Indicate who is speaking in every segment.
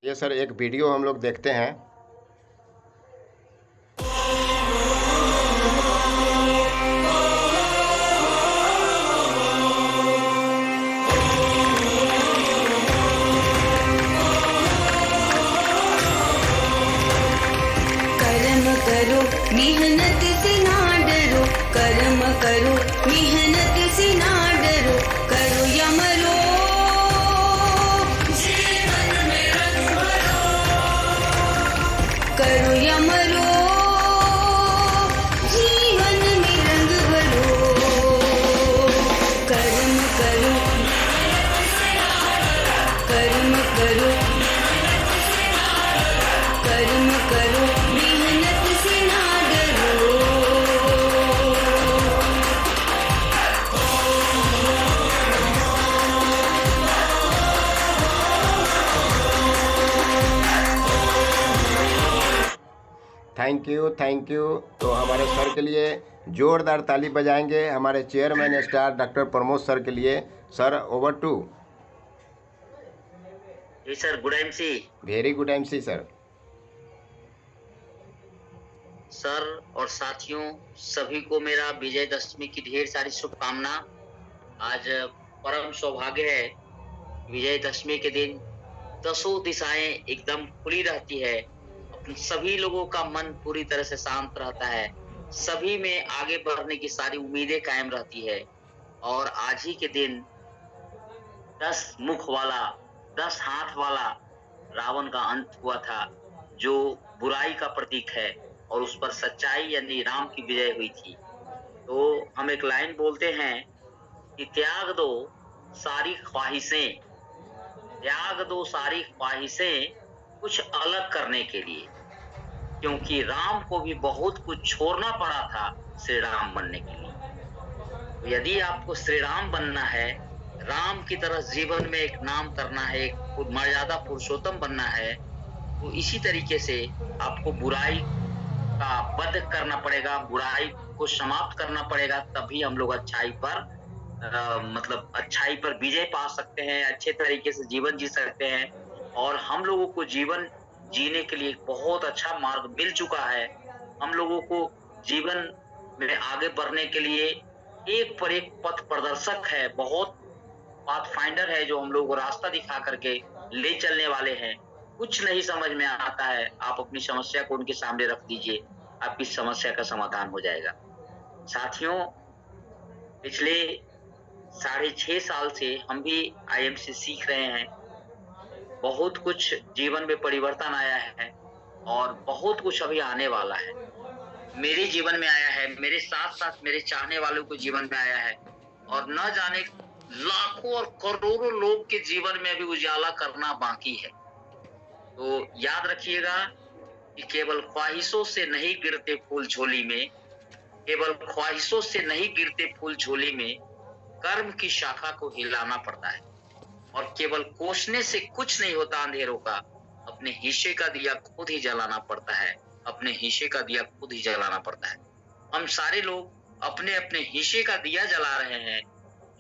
Speaker 1: ये सर एक वीडियो हम लोग देखते हैं।
Speaker 2: कर्म करो मेहनत से ना डरो, कर्म करो मेहनत से ना डरो, करो या मरो जीवन में रंग भरो, करो या मरो जीवन में रंग भरो, कर्म करो कर्म करो कर्म करो मेहनत से ना डरो।
Speaker 1: Thank you. तो हमारे सर के लिए जोरदार ताली बजाएंगे, हमारे chairman star doctor Pramod sir के लिए। Sir over to.
Speaker 3: जी sir, good MC.
Speaker 1: Very good MC sir.
Speaker 3: Sir और साथियों, सभी को मेरा विजयदशमी की ढेर सारी शुभकामना। आज परम सौभाग्य है, विजयदशमी के दिन दसों दिशाएं एकदम खुली रहती है, सभी लोगों का मन पूरी तरह से शांत रहता है, सभी में आगे बढ़ने की सारी उम्मीदें कायम रहती है। और आज ही के दिन 10 मुख वाला 10 हाथ वाला रावण का अंत हुआ था, जो बुराई का प्रतीक है, और उस पर सच्चाई यानी राम की विजय हुई थी। तो हम एक लाइन बोलते हैं कि त्याग दो सारी ख्वाहिशें, त्याग दो सारी ख्वाहिशें कुछ अलग करने के लिए, क्योंकि राम को भी बहुत कुछ छोड़ना पड़ा था श्री राम बनने के लिए। तो यदि आपको श्री राम बनना है, राम की तरह जीवन में एक नाम करना है, एक मर्यादा पुरुषोत्तम बनना है, तो इसी तरीके से आपको बुराई का वध करना पड़ेगा, बुराई को समाप्त करना पड़ेगा, तभी हम लोग अच्छाई पर मतलब अच्छाई पर विजय पा सकते हैं, अच्छे तरीके से जीवन जी सकते हैं। और हम लोगों को जीवन जीने के लिए बहुत अच्छा मार्ग मिल चुका है। हम लोगों को जीवन में आगे बढ़ने के लिए एक पर एक पथ प्रदर्शक है, बहुत पाथ फाइंडर है, जो हम लोगों को रास्ता दिखा करके ले चलने वाले हैं। कुछ नहीं समझ में आता है, आप अपनी समस्या को उनके सामने रख दीजिए, आपकी समस्या का समाधान हो जाएगा। साथियों, पिछले 6.5 साल से हम भी आईएम से सीख रहे हैं। बहुत कुछ जीवन में परिवर्तन आया है और बहुत कुछ अभी आने वाला है। मेरे जीवन में आया है, मेरे साथ साथ मेरे चाहने वालों को जीवन में आया है, और न जाने लाखों और करोड़ों लोग के जीवन में अभी उजाला करना बाकी है। तो याद रखिएगा कि केवल ख्वाहिशों से नहीं गिरते फूल झोली में, केवल ख्वाहिशों से नहीं गिरते फूल झोली में, कर्म की शाखा को हिलाना पड़ता है। और केवल कोसने से कुछ नहीं होता अंधेरों का, अपने हिस्से का दिया खुद ही जलाना पड़ता है, अपने हिस्से का दिया खुद ही जलाना पड़ता है। हम सारे लोग अपने अपने हिस्से का दिया जला रहे हैं,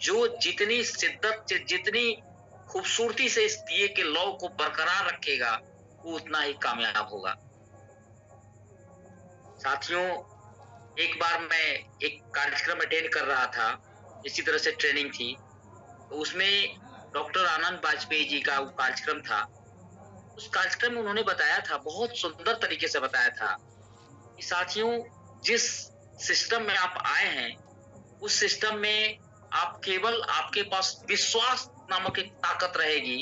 Speaker 3: जो जितनी शिद्दत से, जितनी खूबसूरती से इस दिए के लौ को बरकरार रखेगा, वो उतना ही कामयाब होगा। साथियों, एक बार मैं एक कार्यक्रम अटेंड कर रहा था, इसी तरह से ट्रेनिंग थी, तो उसमें डॉक्टर आनंद वाजपेयी जी का वो कार्यक्रम था। उस कार्यक्रम में उन्होंने बताया था, बहुत सुंदर तरीके से बताया था कि साथियों, जिस सिस्टम में आप आए हैं, उस सिस्टम में आप केवल, आपके पास विश्वास नामक एक ताकत रहेगी,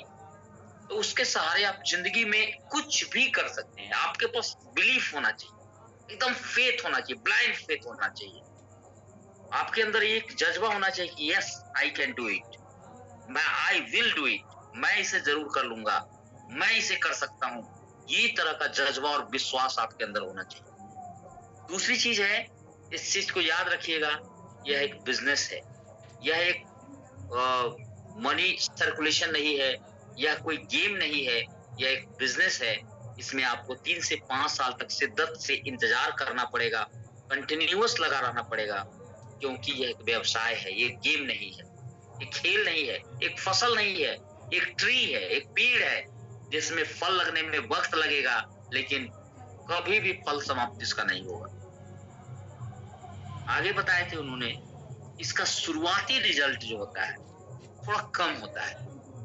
Speaker 3: तो उसके सहारे आप जिंदगी में कुछ भी कर सकते हैं। आपके पास बिलीफ होना चाहिए, एकदम फेथ होना चाहिए, ब्लाइंड फेथ होना चाहिए। आपके अंदर एक जज्बा होना चाहिए कि yes I can do it, मैं आई विल डू इट, मैं इसे जरूर कर लूंगा, मैं इसे कर सकता हूं। ये तरह का जज्बा और विश्वास आपके अंदर होना चाहिए। दूसरी चीज है, इस चीज को याद रखिएगा, यह एक बिजनेस है, यह एक मनी सर्कुलेशन नहीं है, यह कोई गेम नहीं है, यह एक बिजनेस है। इसमें आपको 3 से 5 साल तक शिद्दत से इंतजार करना पड़ेगा, कंटिन्यूअस लगा रहना पड़ेगा, क्योंकि यह एक व्यवसाय है, ये गेम नहीं है, एक खेल नहीं है, एक फसल नहीं है, एक ट्री है, एक पेड़ है, जिसमें फल लगने में वक्त लगेगा, लेकिन कभी भी फल समाप्ति इसका नहीं होगा। आगे बताए थे उन्होंने, इसका शुरुआती रिजल्ट जो होता है थोड़ा कम होता है।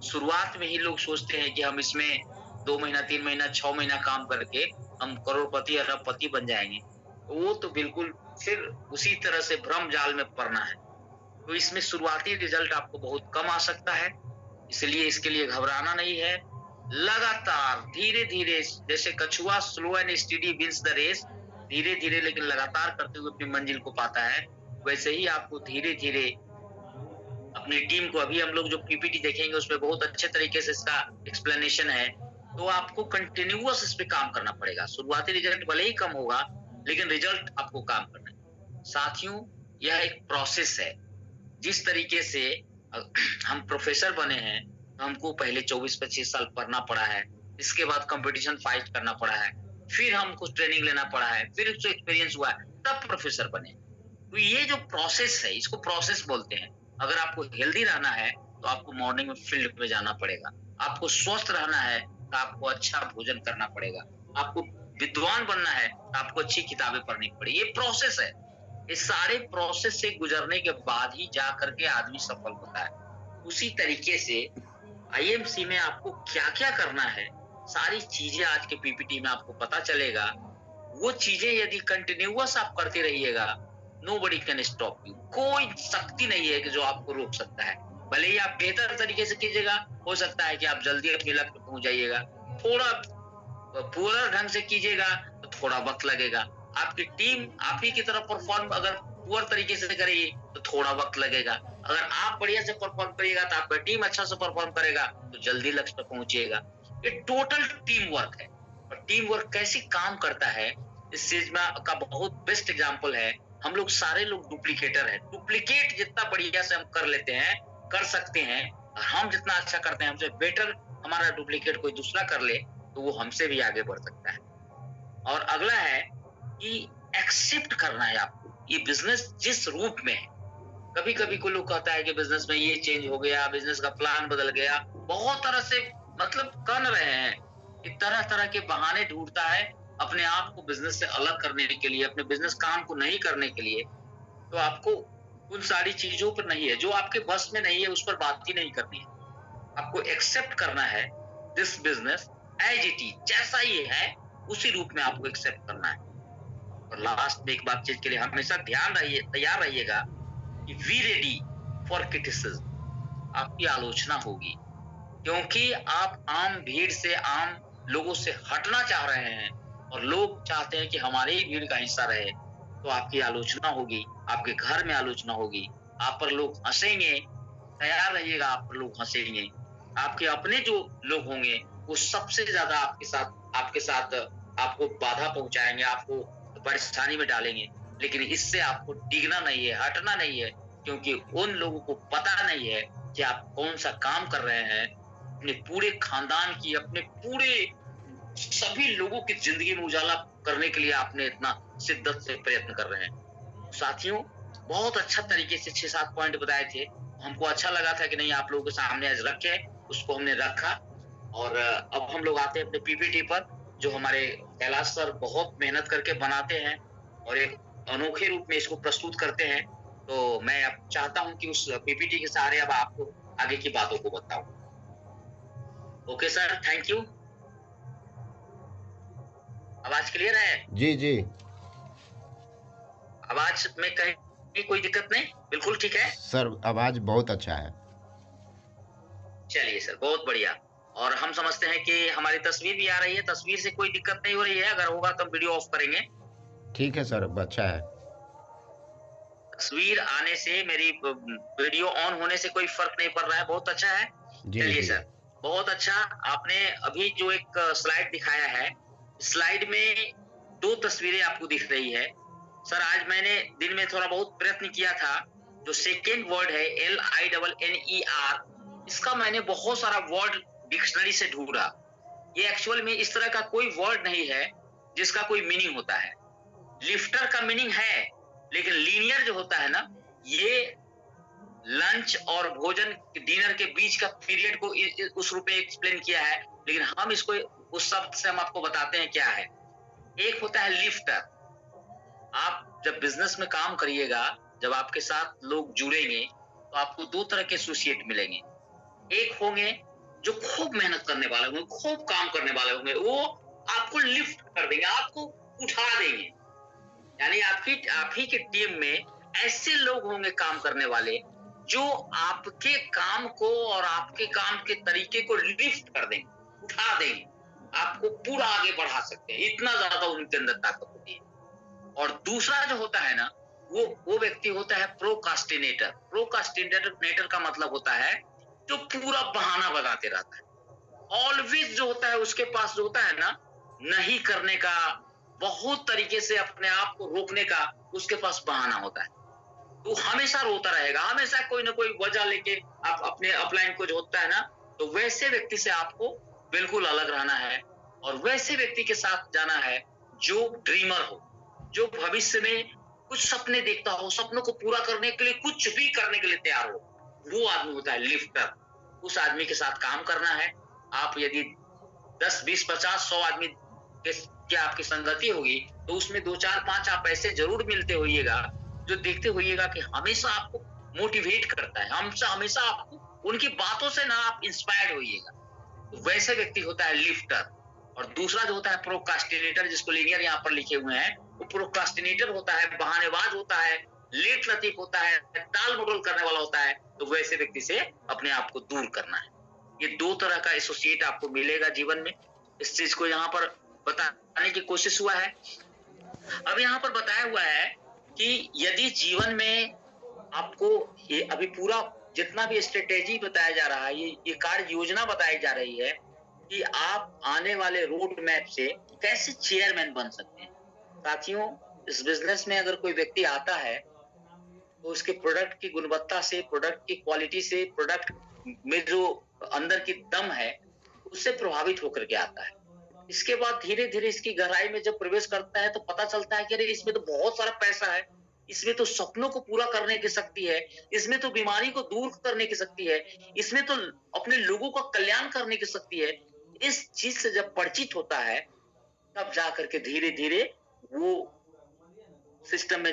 Speaker 3: शुरुआत में ही लोग सोचते हैं कि हम इसमें 2 महीना, 3 महीना, 6 महीना काम करके हम करोड़पति, अरबपति बन जाएंगे। वो तो बिल्कुल फिर उसी तरह से भ्रम जाल में पड़ना है। तो इसमें शुरुआती रिजल्ट आपको बहुत कम आ सकता है, इसलिए इसके लिए घबराना नहीं है। लगातार धीरे-धीरे, जैसे कछुआ slow and steady wins the race, धीरे-धीरे लेकिन लगातार करते हुए अपनी मंजिल को पाता है, वैसे ही आपको धीरे-धीरे अपनी टीम को, अभी हम लोग जो पीपीटी देखेंगे उसमें बहुत अच्छे तरीके से इसका एक्सप्लेनेशन है, तो आपको कंटिन्यूअस इस पे काम करना पड़ेगा। शुरुआती रिजल्ट भले ही कम होगा, लेकिन रिजल्ट आपको काम करना है। साथियों, यह एक प्रोसेस है। जिस तरीके से हम प्रोफेसर बने हैं, तो हमको पहले 24-25 साल पढ़ना पड़ा है, इसके बाद कंपटीशन फाइट करना पड़ा है, फिर हमको ट्रेनिंग लेना पड़ा है, फिर उससे एक्सपीरियंस हुआ है, तब प्रोफेसर बने। तो ये जो प्रोसेस है, इसको प्रोसेस बोलते हैं। अगर आपको हेल्दी रहना है तो आपको मॉर्निंग में फील्ड में जाना पड़ेगा। आपको स्वस्थ रहना है तो आपको अच्छा भोजन करना पड़ेगा। आपको विद्वान बनना है तो आपको अच्छी किताबें पढ़नी पड़ेगी। ये प्रोसेस है। इस सारे प्रोसेस से गुजरने के बाद ही जा करके आदमी सफल होता है। उसी तरीके से आईएमसी में आपको क्या-क्या करना है, सारी चीजें आज के पीपीटी में आपको पता चलेगा। वो चीजें यदि कंटिन्यूअस आप करते रहिएगा, नोबडी कैन स्टॉप यू। कोई शक्ति नहीं है कि जो आपको रोक सकता है। भले ही आप बेहतर तरीके से कीजिएगा, हो सकता है कि आप जल्दी अपने लक्ष्य पे पहुंच जाइएगा। थोड़ा पूरा ढंग से कीजिएगा तो थोड़ा वक्त लगेगा। आपकी टीम आप ही की तरफ परफॉर्म अगर पूरा तरीके से करेगी तो थोड़ा वक्त लगेगा। अगर आप बढ़िया से परफॉर्म करिएगा तो आपका टीम अच्छा से परफॉर्म करेगा तो जल्दी लक्ष्य पर पहुंचिएगा। ये टोटल टीम वर्क है। और टीम वर्क कैसे काम करता है, इस चीज में का बहुत बेस्ट एग्जांपल है। हम लोग सारे लोग डुप्लीकेटर हैं। डुप्लीकेट जितना बढ़िया से हम कर लेते हैं, कर सकते हैं, और हम जितना अच्छा करते हैं, हमसे बेटर हमारा डुप्लीकेट कोई दूसरा कर ले तो वो हमसे भी आगे बढ़ सकता है। और अगला है कि एक्सेप्ट करना है आपको, ये बिजनेस जिस रूप में है। कभी कभी कोई लोग कहता है कि बिजनेस में ये चेंज हो गया, बिजनेस का प्लान बदल गया, बहुत तरह से मतलब कर रहे हैं कि तरह तरह के बहाने ढूंढता है अपने आप को बिजनेस से अलग करने के लिए, अपने बिजनेस काम को नहीं करने के लिए। तो आपको उन सारी चीजों पर नहीं है, जो आपके बस में नहीं है उस पर बात ही नहीं करनी है। आपको एक्सेप्ट करना है this business as it is, जैसा ये है उसी रूप में आपको एक्सेप्ट करना है। और लास्ट में एक बात चीज के लिए हमेशा ध्यान रहिए, तैयार रहिएगा कि वी रेडी फॉर क्रिटिसिज्म। आपकी आलोचना होगी, क्योंकि आप आम भीड़ से, आम लोगों से हटना चाह रहे हैं और लोग चाहते हैं कि हमारे ही भीड़ का हिस्सा रहे। तो आपकी आलोचना होगी, आपके घर में आलोचना होगी, आप पर लोग हंसेंगे, तैयार रहिएगा, आप पर लोग हंसेंगे। आपके अपने जो लोग होंगे वो सबसे ज्यादा आपके साथ आपको बाधा पहुंचाएंगे, आपको परेशानी में डालेंगे। लेकिन इससे आपको डिगना नहीं है, हटना नहीं है, क्योंकि उन लोगों को पता नहीं है कि आप कौन सा काम कर रहे हैं। अपने पूरे खानदान की, अपने पूरे सभी लोगों की जिंदगी में उजाला करने के लिए आपने इतना शिद्दत से प्रयत्न कर रहे हैं। साथियों, बहुत अच्छा तरीके से 6-7 पॉइंट बताए थे। हमको अच्छा लगा था कि नहीं, आप लोगों के सामने आज रखे, उसको हमने रखा। और अब हम लोग आते हैं अपने पीपीटी पर, जो हमारे कैलाश सर बहुत मेहनत करके बनाते हैं और एक अनोखे रूप में इसको प्रस्तुत करते हैं। तो मैं अब चाहता हूं कि उस पीपीटी के सहारे अब आपको आगे की बातों को बताऊं। Okay sir, thank you. आवाज क्लियर है?
Speaker 1: जी जी।
Speaker 3: आवाज में कहीं कोई दिक्कत नहीं? बिल्कुल ठीक है
Speaker 1: सर, आवाज बहुत अच्छा है।
Speaker 3: चलिए सर, बहुत बढ़िया। और हम समझते हैं कि हमारी तस्वीर भी आ रही है, तस्वीर से कोई दिक्कत नहीं हो रही है? अगर होगा तो हम वीडियो ऑफ करेंगे।
Speaker 1: ठीक है सर, अच्छा है।
Speaker 3: तस्वीर आने से, मेरी वीडियो ऑन होने से कोई फर्क नहीं पड़ रहा है, बहुत अच्छा है। चलिए सर, बहुत अच्छा। आपने अभी जो एक स्लाइड दिखाया है, स्लाइड में 2 तस्वीरें आपको दिख रही है। सर, आज मैंने दिन में थोड़ा बहुत प्रयत्न किया था। जो सेकेंड वर्ड है LINNER, इसका मैंने बहुत सारा वर्ड डिक्शनरी से ढूंढा। ये एक्चुअल में इस तरह का कोई वर्ड नहीं है जिसका कोई मीनिंग होता है। लिफ्टर का मीनिंग है, लेकिन लीनियर जो होता है ना, ये लंच और भोजन डिनर के बीच का पीरियड को उस रूप में एक्सप्लेन किया है। लेकिन हम इसको उस शब्द से हम आपको बताते हैं क्या है। एक होता है लिफ्टर। आप जब बिजनेस में काम करिएगा, जब आपके साथ लोग जुड़ेंगे, तो आपको दो तरह के एसोसिएट मिलेंगे। एक होंगे जो खूब मेहनत करने वाले होंगे, खूब काम करने वाले होंगे, वो आपको लिफ्ट कर देंगे, आपको उठा देंगे। यानी आप ही की टीम में ऐसे लोग होंगे काम करने वाले जो आपके काम को और आपके काम के तरीके को लिफ्ट कर देंगे, उठा देंगे, आपको पूरा आगे बढ़ा सकते हैं। इतना ज्यादा उनके अंदर ताकत होती है। और दूसरा जो होता है ना, वो व्यक्ति होता है प्रोकास्टिनेटर। प्रोकास्टिनेटर का मतलब होता है जो पूरा बहाना बनाते रहता है। ऑलवेज जो होता है उसके पास जो होता है ना, नहीं करने का, बहुत तरीके से अपने आप को रोकने का उसके पास बहाना होता है। तो हमेशा रोता रहेगा, हमेशा कोई ना कोई वजह लेके आप अपने अपलाइन को जो होता है ना, तो वैसे व्यक्ति से आपको बिल्कुल अलग रहना है। और वैसे व्यक्ति के साथ जाना है जो ड्रीमर हो, जो भविष्य में कुछ सपने देखता हो, सपनों को पूरा करने के लिए कुछ भी करने के लिए तैयार हो। वो आदमी होता है लिफ्टर। उस आदमी के साथ काम करना है। आप यदि 10, 20, 50, 100 आदमी की आपकी संगति होगी, तो उसमें 2, 4, 5 आप ऐसे जरूर मिलते होइएगा जो देखते होइएगा कि हमेशा आपको मोटिवेट करता है, हमेशा आपको उनकी बातों से ना आप इंस्पायर्ड होइएगा। तो वैसे व्यक्ति होता है लिफ्टर। और दूसरा जो होता है प्रोक्रास्टिनेटर, जिसको लीनियर यहाँ पर लिखे हुए हैं, वो प्रोक्रास्टिनेटर होता है, बहानेबाज होता है, लेट लतीफ होता है, टाल मटोल करने वाला होता है। तो वैसे व्यक्ति से अपने आप को दूर करना है। ये दो तरह का एसोसिएट आपको मिलेगा जीवन में। इस चीज को यहाँ पर बताने की कोशिश हुआ है। अब यहाँ पर बताया हुआ है कि यदि जीवन में आपको ये अभी पूरा जितना भी स्ट्रेटेजी बताया जा रहा है, ये कार्य योजना बताई जा रही है कि आप आने वाले रोड मैप से कैसे चेयरमैन बन सकते हैं। साथियों, इस बिजनेस में अगर कोई व्यक्ति आता है तो उसके प्रोडक्ट की गुणवत्ता से, प्रोडक्ट की क्वालिटी से, प्रोडक्ट में जो अंदर की दम है उससे प्रभावित होकर के आता है। इसके बाद धीरे धीरे इसकी गहराई में जब प्रवेश करता है तो पता चलता है कि अरे इसमें तो बहुत सारा पैसा है, इसमें तो सपनों को पूरा करने की शक्ति है, इसमें तो बीमारी को दूर करने की शक्ति है, इसमें तो अपने लोगों का कल्याण करने की शक्ति है। इस चीज से जब परिचित होता है तब जाकर के धीरे धीरे वो सिस्टम में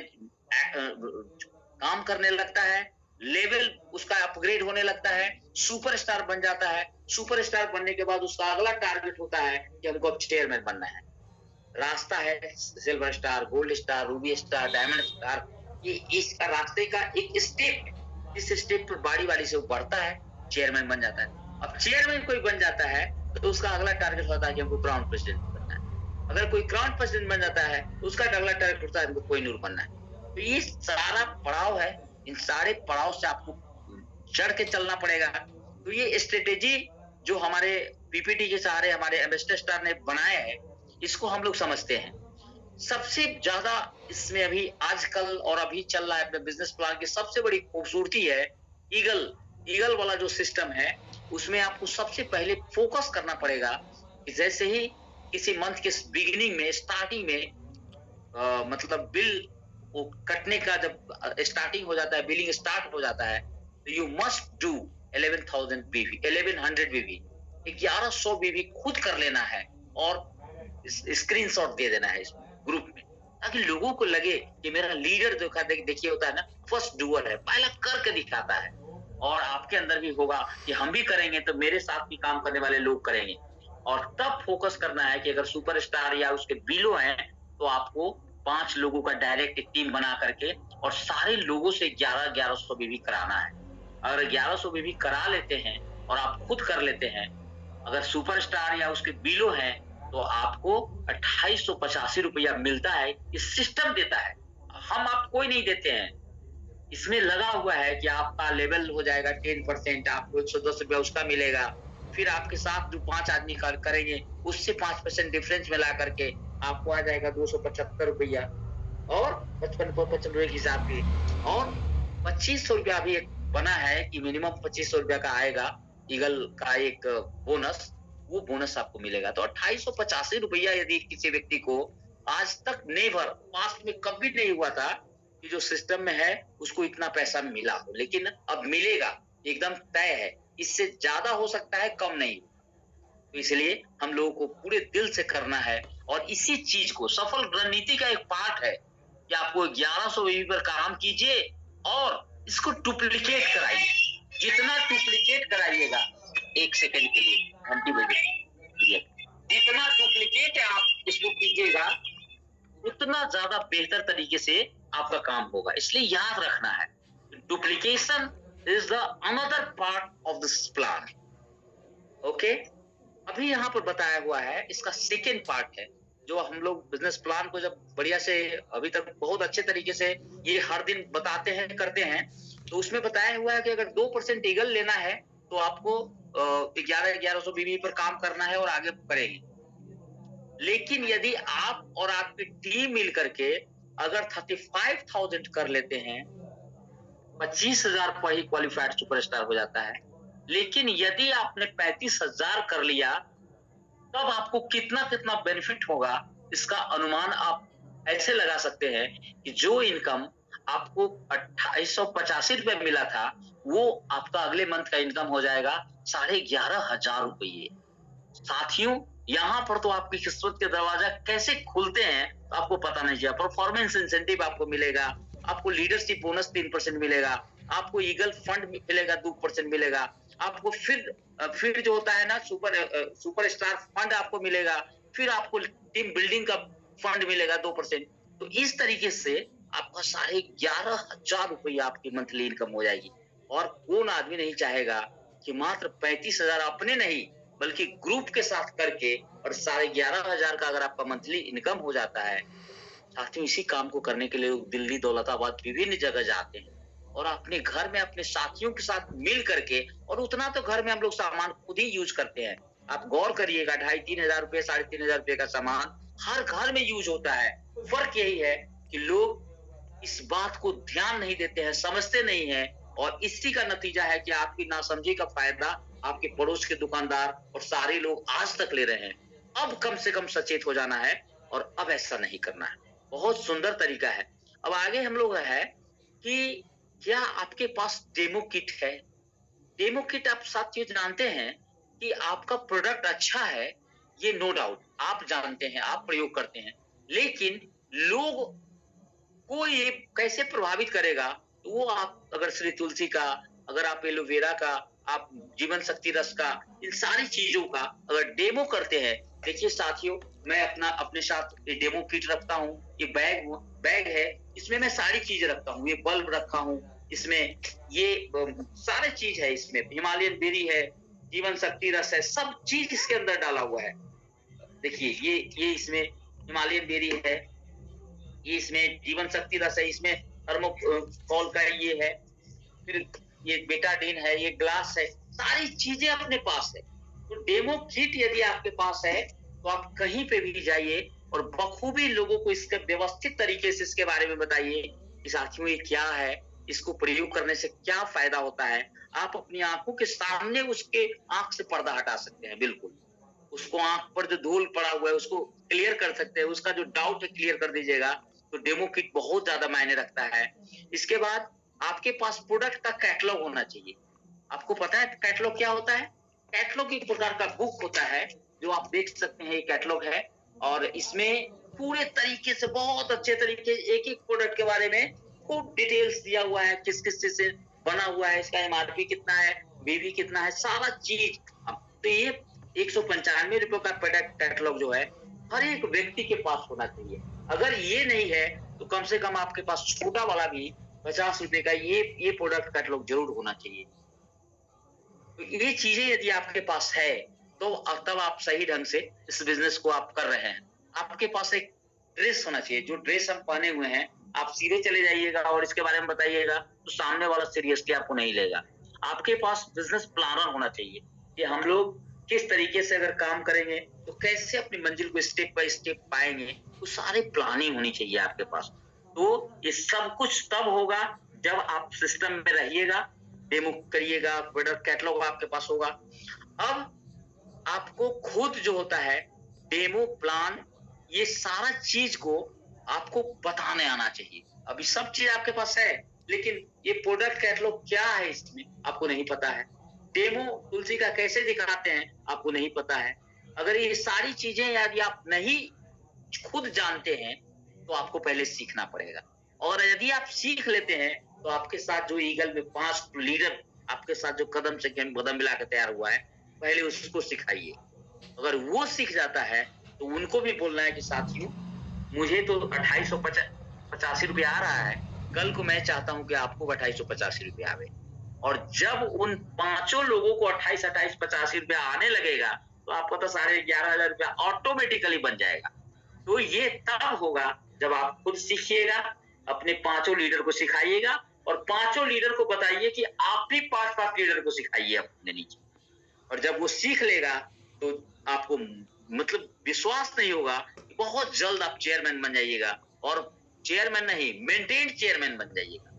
Speaker 3: काम करने लगता है, लेवल उसका अपग्रेड होने लगता है, सुपरस्टार बन जाता है। सुपरस्टार बनने के बाद उसका अगला टारगेट होता है कि हमको अब चेयरमैन बनना है। रास्ता है silver star, gold star, Ruby star, diamond star. ये इसका रास्ते का एक स्टेप, इस स्टेप पर बारी बारी से वो बढ़ता है, चेयरमैन बन जाता है। अब चेयरमैन कोई बन जाता है तो उसका अगला टारगेट होता है कि हमको क्राउन प्रेसिडेंट बनना है। अगर कोई क्राउन प्रेसिडेंट बन जाता है तो उसका अगला टारगेट होता है हमको कोहिनूर बनना है। तो ये सारा पड़ाव है, इन सारे पड़ाव से आपको चढ़ के चलना पड़ेगा। तो ये स्ट्रेटेजी जो हमारे पीपीटी के सहारे हमारे एम्बेसडर स्टार ने बनाया है, इसको हम लोग समझते हैं। सबसे ज्यादा इसमें अभी आजकल और अभी चल रहा है अपने बिजनेस प्लान की सबसे बड़ी खूबसूरती है ईगल वाला जो सिस्टम है, उसमें आपको सबसे पहले फोकस करना पड़ेगा कि जैसे ही किसी मंथ के बिगिनिंग में, स्टार्टिंग में मतलब बिल वो कटने का जब स्टार्टिंग हो जाता है, बिलिंग स्टार्ट हो जाता है, तो यू मस्ट डू 11,000 बीवी, 1100 बीवी, 1100 बीवी खुद कर लेना है और स्क्रीनशॉट दे देना है इस ग्रुप में, ताकि लोगों को लगे कि मेरा लीडर जो देखिए होता है ना, फर्स्ट डूअर है, पहला करके दिखाता है। और आपके अंदर भी होगा कि हम भी करेंगे तो मेरे साथ भी काम करने वाले लोग करेंगे। और तब फोकस करना है कि अगर सुपरस्टार या उसके बिलो हैं तो आपको 5 लोगों का डायरेक्ट टीम बना करके और सारे लोगों से 1100 बीवी कराना है। अगर 1100 बीवी करा लेते हैं और आप खुद कर लेते हैं, अगर सुपरस्टार या उसके बिलो हैं तो आपको 2885 रुपया मिलता है। ये सिस्टम देता है, हम आप कोई नहीं देते हैं। इसमें लगा हुआ है कि आपका लेवल हो जाएगा 10%, आपको 110 रुपया उसका मिलेगा। फिर आपके साथ जो 5 आदमी करेंगे उससे 5% डिफरेंस मिला करके आपको आ जाएगा 275 रुपया और 55 रुपए के हिसाब से। और 2500 रुपया भी एक बना है कि मिनिमम 2500 रुपया का आएगा ईगल का एक बोनस, वो बोनस आपको मिलेगा। तो 2885 रुपया यदि किसी व्यक्ति को आज तक नेवर, पास्ट में कभी नहीं हुआ था कि जो सिस्टम में है उसको इतना पैसा मिला हो, लेकिन अब मिलेगा, एकदम तय है। इससे ज्यादा हो सकता है, कम नहीं। तो इसलिए हम लोगों को पूरे दिल से करना है और इसी चीज को सफल रणनीति का एक पार्ट है कि आपको 1100 बीवी पर काम कीजिए और इसको डुप्लीकेट कराइए। जितना डुप्लीकेट कराइएगा 1 सेकंड के लिए घंटी बजे, जितना डुप्लीकेट आप इसको कीजिएगा उतना ज्यादा बेहतर तरीके से आपका काम होगा। इसलिए याद रखना है, duplication is the another part of this plan. Okay, अभी यहाँ पर बताया हुआ है इसका सेकेंड पार्ट है, जो हम लोग बिजनेस प्लान को जब बढ़िया से अभी तक बहुत अच्छे तरीके से ये हर दिन बताते हैं करते हैं, तो उसमें बताया हुआ है कि अगर 2% ईगल लेना है तो आपको 1100 बीवी पर काम करना है और आगे करेगी। लेकिन यदि आप और आपकी टीम मिल करके अगर 35,000 कर लेते हैं, 25,000 पर ही क्वालिफाइड सुपरस्टार हो जाता है। लेकिन यदि आपने 35,000 कर लिया तब आपको कितना कितना बेनिफिट होगा, इसका अनुमान आप ऐसे लगा सकते हैं कि जो इनकम आपको 2885 रुपए मिला था वो आपका अगले मंथ का इनकम हो जाएगा 11,500 रुपये। साथियों, यहाँ पर तो आपकी किस्मत के दरवाजा कैसे खुलते हैं तो आपको पता नहीं चला। परफॉर्मेंस इंसेंटिव आपको मिलेगा, आपको लीडरशिप बोनस 3% मिलेगा, आपको ईगल फंड मिलेगा 2% मिलेगा, आपको फिर जो होता है ना सुपर स्टार फंड आपको मिलेगा, फिर आपको टीम बिल्डिंग का फंड मिलेगा 2%। तो इस तरीके से आपका 11,500 रुपये आपकी मंथली इनकम हो जाएगी। और कौन आदमी नहीं चाहेगा कि मात्र 35,000 अपने नहीं बल्कि ग्रुप के साथ करके और 11,500 का अगर आपका मंथली इनकम हो जाता है। साथियों, इसी काम को करने के लिए लोग दिल्ली, दौलताबाद विभिन्न जगह जाते हैं और अपने घर में अपने साथियों के साथ मिल करके, और उतना तो घर में हम लोग सामान खुद ही यूज करते हैं। आप गौर करिएगा, 2,500-3,000 रुपए 3,500 रुपए का सामान हर घर में यूज होता है। फर्क यही है कि लोग इस बात को ध्यान नहीं देते हैं, समझते नहीं है, और इसी का नतीजा है कि आपकी नासमझी का फायदा आपके पड़ोस के दुकानदार और सारे लोग आज तक ले रहे हैं। अब कम से कम सचेत हो जाना है और अब ऐसा नहीं करना है। बहुत सुंदर तरीका है। अब आगे हम लोग है कि क्या आपके पास डेमो किट है? डेमो किट आप साथियों जानते हैं कि आपका प्रोडक्ट अच्छा है, ये नो डाउट आप जानते हैं, आप प्रयोग करते हैं, लेकिन लोग को ये कैसे प्रभावित करेगा? तो वो आप अगर श्री तुलसी का, अगर आप एलोवेरा का, आप जीवन शक्ति रस का, इन सारी चीजों का अगर डेमो करते हैं। देखिए साथियों, मैं अपने साथ ये डेमो किट रखता हूँ, ये बैग है, इसमें मैं सारी चीजें रखता हूँ, ये बल्ब रखा हूँ, इसमें ये सारे चीज है, इसमें हिमालयन बेरी है, जीवन शक्ति रस है, सब चीज इसके अंदर डाला हुआ है। देखिए ये इसमें हिमालयन बेरी है, ये इसमें जीवन शक्ति रस है, इसमें थर्मोकोल का ये है, फिर ये बेटाडीन है, ये ग्लास है, सारी चीजें अपने पास है। तो डेमो किट यदि आपके पास है तो आप कहीं पे भी जाइए और बखूबी लोगों को इसके व्यवस्थित तरीके से इसके बारे में बताइए कि साथियों ये क्या है, इसको प्रयोग करने से क्या फायदा होता है। आप अपनी आंखों के सामने उसके आंख से पर्दा हटा सकते हैं, बिल्कुल उसको आंख पर जो धूल पड़ा हुआ है उसको क्लियर कर सकते हैं, उसका जो डाउट है क्लियर कर दीजिएगा। तो डेमो किट बहुत ज्यादा मायने रखता है। इसके बाद आपके पास प्रोडक्ट का कैटलॉग होना चाहिए। आपको पता है कैटलॉग क्या होता है? कैटलॉग एक प्रकार का बुक होता है, जो आप देख सकते हैं, ये कैटलॉग है, और इसमें पूरे तरीके से बहुत अच्छे तरीके एक एक प्रोडक्ट के बारे में खूब डिटेल्स दिया हुआ है, किस किस चीज से बना हुआ है, इसका एमआरपी कितना है, बीवी कितना है, सारा चीज। तो ये 195 रुपए का प्रोडक्ट कैटलॉग जो है हर एक व्यक्ति के पास होना चाहिए। अगर ये नहीं है तो कम से कम आपके पास छोटा वाला भी 50 रुपए का ये प्रोडक्ट कैटलॉग जरूर होना चाहिए। तो ये चीजें यदि आपके पास है तो तब आप सही ढंग से इस बिजनेस को आप कर रहे हैं। आपके पास एक ड्रेस होना चाहिए, जो ड्रेस हम पहने हुए हैं आप सीधे चले जाइएगा और इसके बारे में बताइएगा तो सामने वाला सीरियसली आपको नहीं लेगा। आपके पास बिजनेस प्लानर होना चाहिए कि हम लोग किस तरीके से अगर काम करेंगे तो कैसे अपनी मंजिल को स्टेप बाय स्टेप पाएंगे, तो सारे प्लानिंग होनी चाहिए आपके पास। तो ये सब कुछ तब होगा जब आप सिस्टम में रहिएगा, डेमो करिएगा, प्रोडक्ट कैटलॉग आपके पास होगा। अब आपको खुद जो होता है डेमो प्लान, ये सारा चीज को आपको बताने आना चाहिए। अभी सब चीज आपके पास है, लेकिन ये प्रोडक्ट कैटलॉग क्या है इसमें आपको नहीं पता है। डेमो तुलसी का कैसे दिखाते हैं आपको नहीं पता है। अगर ये सारी चीजें यदि आप नहीं खुद जानते हैं तो आपको पहले सीखना पड़ेगा। और यदि आप सीख लेते हैं तो आपके साथ जो ईगल में 5 लीडर आपके साथ जो कदम से कदम मिला के तैयार हुआ है, पहले उसको सिखाइए। अगर वो सीख जाता है तो उनको भी बोलना है कि साथियों, मुझे तो 2885 रुपया आ रहा है, कल को मैं चाहता हूं कि आपको 2885 रुपया आवे। और जब उन पांचों लोगों को 28-85 रुपया आने लगेगा तो आपको तो 11,500 रुपया ऑटोमेटिकली बन जाएगा। तो ये तब होगा जब आप खुद सीखिएगा, अपने पांचों लीडर को सिखाइएगा और पांचों लीडर को बताइए कि आप भी 5-5 लीडर को सिखाइए अपने नीचे। और जब वो सीख लेगा तो आपको मतलब विश्वास नहीं होगा कि बहुत जल्द आप चेयरमैन बन जाइएगा, और चेयरमैन नहीं, मेंटेन चेयरमैन बन जाइएगा।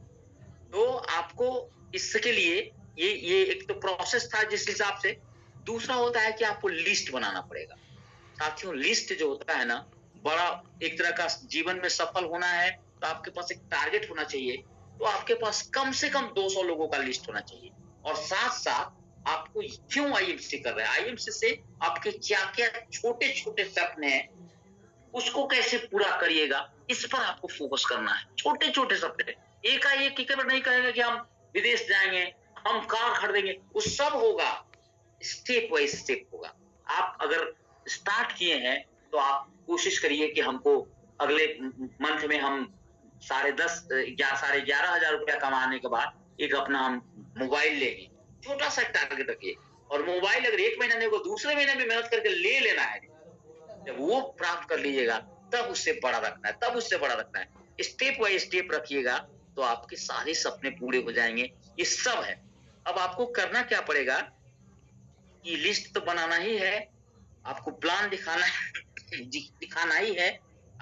Speaker 3: तो आपको इसके लिए ये एक तो प्रोसेस था जिस हिसाब से। दूसरा होता है कि आपको लिस्ट बनाना पड़ेगा। साथियों, लिस्ट जो होता है ना, बड़ा एक तरह का जीवन में सफल होना है तो आपके पास एक टारगेट होना चाहिए। तो आपके पास कम से कम 200 लोगों का लिस्ट होना चाहिए। और साथ साथ आपको क्यों आईएमसी कर रहे हैं, आईएमसी से आपके क्या क्या छोटे छोटे सपने हैं, उसको कैसे पूरा करिएगा, इस पर आपको फोकस करना है। छोटे छोटे सपने, एकाएक एक नहीं कहेंगे कि हम विदेश जाएंगे, हम कार खरीदेंगे, वो सब होगा, स्टेप बाय स्टेप होगा। आप अगर स्टार्ट किए हैं तो आप कोशिश करिए कि हमको अगले मंथ में हम 11,500 रुपया कमाने के बाद एक अपना हम मोबाइल लेंगे। छोटा सा टारगेट रखिए, और मोबाइल अगर 1 महीना नहीं होगा, दूसरे महीने में मेहनत करके ले लेना है। जब वो प्राप्त कर लीजिएगा तब उससे बड़ा रखना है, तब उससे बड़ा रखना है। स्टेप बाय स्टेप रखिएगा तो आपके सारे सपने पूरे हो जाएंगे। ये सब है। अब आपको करना क्या पड़ेगा कि लिस्ट तो बनाना ही है, आपको प्लान दिखाना है, दिखाना ही है।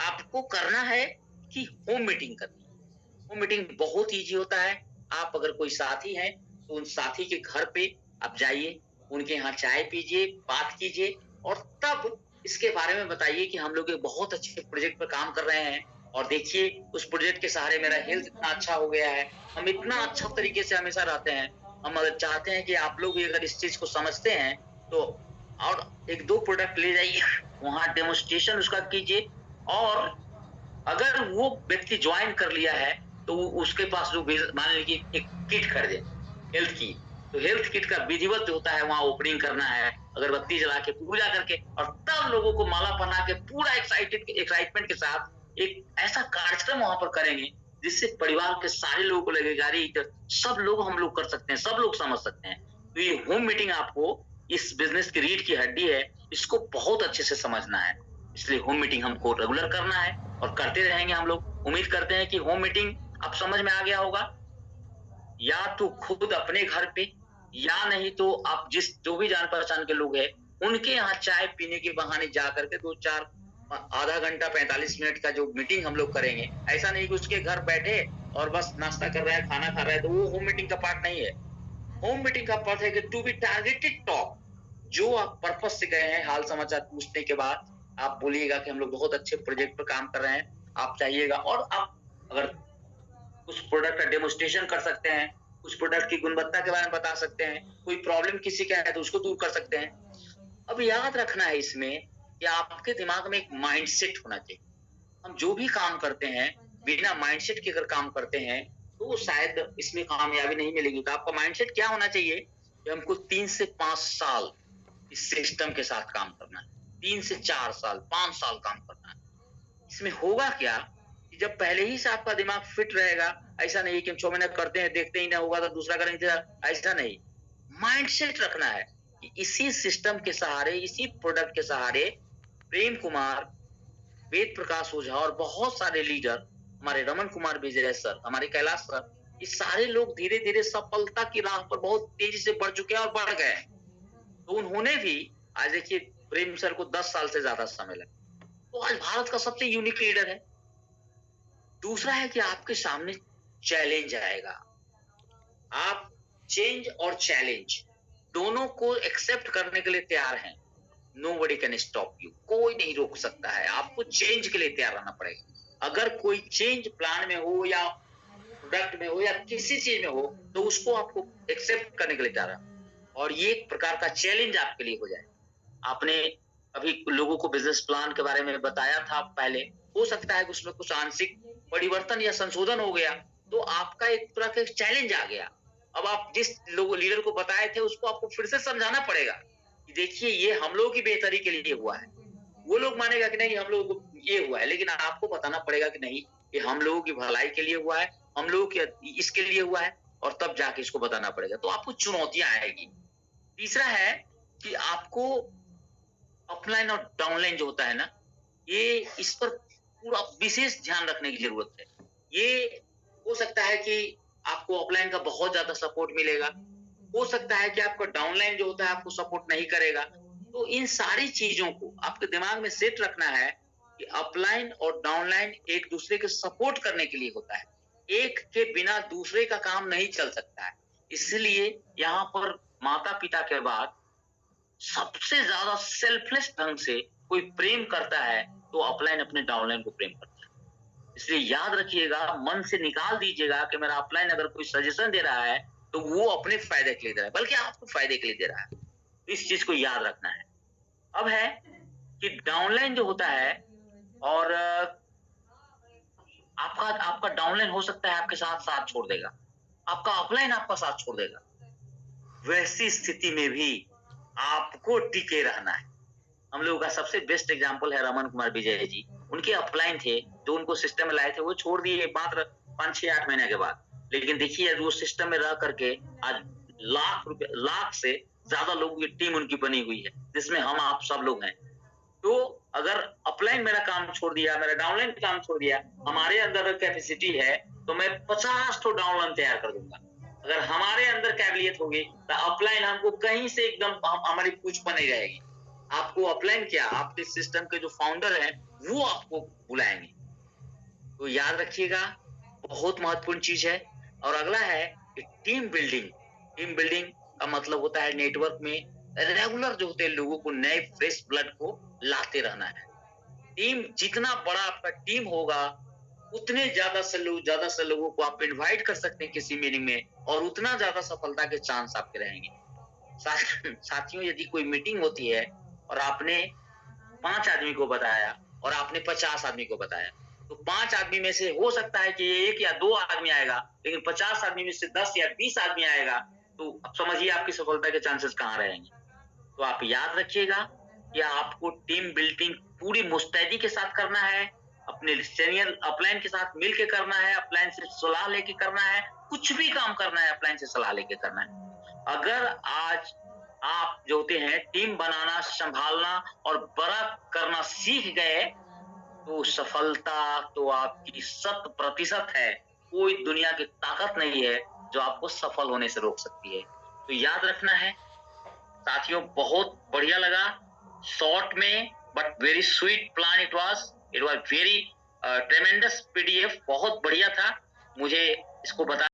Speaker 3: आपको करना है कि होम मीटिंग करनी है। होम मीटिंग बहुत इजी होता है। आप अगर कोई साथी है तो उन साथी के घर पे आप जाइए, उनके यहाँ चाय पीजिए, बात कीजिए, और तब इसके बारे में बताइए कि हम लोग एक बहुत अच्छे प्रोजेक्ट पर काम कर रहे हैं, और देखिए उस प्रोजेक्ट के सहारे मेरा हेल्थ इतना अच्छा हो गया है, हम इतना अच्छा तरीके से हमेशा रहते हैं। हम अगर चाहते हैं कि आप लोग भी अगर इस चीज को समझते हैं तो और 1-2 प्रोडक्ट ले जाइए, वहां डेमोन्स्ट्रेशन उसका कीजिए। और अगर वो व्यक्ति ज्वाइन कर लिया है तो उसके पास जो मान लीजिए एक किट खरीदे हेल्थ की, तो हेल्थ किट का विधिवत होता है, वहां ओपनिंग करना है, अगरबत्ती जला के पूजा करके, और तब लोगों को माला पहना के पूरा एक्साइटमेंट के साथ एक ऐसा कार्यक्रम वहां पर करेंगे जिससे परिवार के सारे लोगों को लगेगा अरे सब लोग हम लोग कर सकते हैं, सब लोग समझ सकते हैं। तो ये होम मीटिंग आपको इस बिजनेस की रीढ़ की हड्डी है, इसको बहुत अच्छे से समझना है। इसलिए होम मीटिंग हमको रेगुलर करना है और करते रहेंगे हम लोग। उम्मीद करते हैं कि होम मीटिंग अब समझ में आ गया होगा। या तो खुद अपने घर पे, या नहीं तो आप जो भी जान पहचान के लोग हैं उनके यहाँ चाय पीने के बहाने जा करके 2-4 आधा घंटा 45 मिनट का जो मीटिंग हम लोग करेंगे। ऐसा नहीं कि उसके घर बैठे और बस नाश्ता कर रहा है, खाना खा रहा है, तो वो होम मीटिंग का पार्ट नहीं है। होम मीटिंग का पार्ट है कि टू बी टारगेटेड टॉक। जो आप पर्पस से गए हैं, हाल समाचार पूछने के बाद आप बोलिएगा कि हम लोग बहुत अच्छे प्रोजेक्ट पर काम कर रहे हैं, आप चाहिएगा। और आप अगर उस प्रोडक्ट का डेमोन्स्ट्रेशन कर सकते हैं, उस प्रोडक्ट की गुणवत्ता के बारे में बता सकते हैं, कोई प्रॉब्लम किसी का है तो उसको दूर कर सकते हैं। अब याद रखना है इसमें कि आपके दिमाग में एक माइंडसेट होना चाहिए। हम जो भी काम करते हैं बिना माइंडसेट के अगर काम करते हैं तो शायद इसमें कामयाबी नहीं मिलेगी। तो आपका माइंडसेट क्या होना चाहिए कि हमको 3 से 5 साल इस सिस्टम के साथ काम करना है, 3 से 4 साल, 5 साल काम करना है। इसमें होगा क्या कि जब पहले ही से आपका दिमाग फिट रहेगा, ऐसा नहीं कि हम 6 महीने करते हैं, देखते ही ना होगा तो दूसरा करेंगे, ऐसा नहीं। माइंडसेट रखना है कि इसी सिस्टम के सहारे, इसी प्रोडक्ट के सहारे प्रेम कुमार, वेद प्रकाश ओझा और बहुत सारे लीडर, हमारे रमन कुमार विजय सर, हमारे कैलाश सर, ये सारे लोग धीरे धीरे सफलता की राह पर बहुत तेजी से बढ़ चुके हैं और बढ़ गए। तो उन्होंने भी, आज देखिए प्रेम सर को 10 साल से ज्यादा समय लगा, तो आज भारत का सबसे यूनिक लीडर है। दूसरा है कि आपके सामने चैलेंज आएगा, आप चेंज और चैलेंज दोनों को एक्सेप्ट करने के लिए तैयार हैं। Nobody can stop you, कोई नहीं रोक सकता है। आपको चेंज के लिए तैयार रहना पड़ेगा। अगर कोई चेंज प्लान में हो या प्रोडक्ट में हो या किसी चीज में हो तो उसको आपको एक्सेप्ट करने के लिए तैयार है, और ये एक प्रकार का चैलेंज आपके लिए हो जाए। आपने अभी लोगों को बिजनेस प्लान के बारे में बताया था पहले, हो सकता है कि उसमें कुछ आंशिक परिवर्तन या संशोधन हो गया, तो आपका एक तरह का चैलेंज आ गया। अब आप जिस लोग लीडर को बताए थे उसको आपको फिर से समझाना पड़ेगा कि देखिए ये हम लोगों की बेहतरी के लिए हुआ है। वो लोग मानेगा कि नहीं हम लोगों को ये हुआ है, लेकिन आपको बताना पड़ेगा कि नहीं ये हम लोगों की भलाई के लिए हुआ है, हम लोगों के इसके लिए हुआ है, और तब जाके इसको बताना पड़ेगा। तो आपको चुनौतियां आएगी। तीसरा है कि आपको अपलाइन और डाउनलाइन जो होता है ना, ये इस पर पूरा विशेष ध्यान रखने की जरूरत है। ये हो सकता है कि आपको अपलाइन का बहुत ज्यादा सपोर्ट मिलेगा, हो सकता है कि आपका डाउनलाइन जो होता है आपको सपोर्ट नहीं करेगा। तो इन सारी चीजों को आपके दिमाग में सेट रखना है कि अपलाइन और डाउनलाइन एक दूसरे के सपोर्ट करने के लिए होता है। एक के बिना दूसरे का काम नहीं चल सकता है। इसलिए यहाँ पर माता पिता के बाद सबसे ज्यादा सेल्फलेस ढंग से कोई प्रेम करता है तो अपलाइन अपने डाउनलाइन को प्रेम करता है। इसलिए याद रखिएगा, मन से निकाल दीजिएगा कि मेरा अपलाइन अगर कोई सजेशन दे रहा है तो वो अपने फायदे के लिए दे रहा है, बल्कि आपको फायदे के लिए दे रहा है। तो इस चीज को याद रखना है। अब है कि डाउनलाइन जो होता है, और आपका आपका डाउनलाइन हो सकता है आपके साथ साथ छोड़ देगा, आपका अपलाइन आपका साथ छोड़ देगा। वैसी स्थिति में भी आपको टिके रहना है। हम लोगों का सबसे बेस्ट एग्जांपल है रमन कुमार विजय जी। उनके अपलाइन थे जो उनको सिस्टम में लाए थे, वो छोड़ दिए मात्र 5-6-8 महीने के बाद। लेकिन देखिए वो सिस्टम में रह करके आज लाख से ज्यादा लोगों की टीम उनकी बनी हुई है, जिसमें हम आप सब लोग हैं। तो अगर अपलाइन मेरा काम छोड़ दिया, मेरा डाउनलाइन काम छोड़ दिया, हमारे अंदर कैपेसिटी है तो मैं 50 तो डाउनलाइन तैयार कर दूंगा। अगर हमारे अंदर काबिलियत होगी तो अपलाइन हमको कहीं से एकदम हमारी पूछ पर नहीं रहेगी। आपको अपलाइन क्या, आपके सिस्टम के जो फाउंडर हैं वो आपको बुलाएंगे। तो याद रखिएगा, बहुत महत्वपूर्ण चीज है। और अगला है कि टीम बिल्डिंग। टीम बिल्डिंग का मतलब होता है नेटवर्क में रेगुलर जो होते हैं लोगों को, नए फ्रेश ब्लड को लाते रहना है। टीम जितना बड़ा आपका टीम होगा उतने ज्यादा से लोगों को आप इनवाइट कर सकते हैं किसी मीटिंग में, और उतना ज्यादा सफलता के चांस आपके रहेंगे। साथियों, यदि कोई मीटिंग होती है और आपने 5 आदमी को बताया और आपने 50 आदमी को बताया, तो 5 आदमी में से हो सकता है कि 1 या 2 आदमी आएगा, लेकिन 50 आदमी में से 10 या 20 आदमी आएगा, तो अब समझिए आपकी सफलता के चांसेस कहाँ रहेंगे। तो आप याद रखिएगा कि आपको टीम बिल्डिंग पूरी मुस्तैदी के साथ करना है, अपने सीनियर अपलाइन के साथ मिलकर करना है, अपलाइन से सलाह लेके करना है, कुछ भी काम करना है अपलाइन से सलाह लेके करना है। अगर आज आप जो होते हैं टीम बनाना, संभालना और बड़ा करना सीख गए तो सफलता तो आपकी 100% है। कोई दुनिया की ताकत नहीं है जो आपको सफल होने से रोक सकती है। तो याद रखना है साथियों, बहुत बढ़िया लगा, शॉर्ट में but very sweet plan it was very ट्रेमेंडस PDF, बहुत बढ़िया था। मुझे इसको बता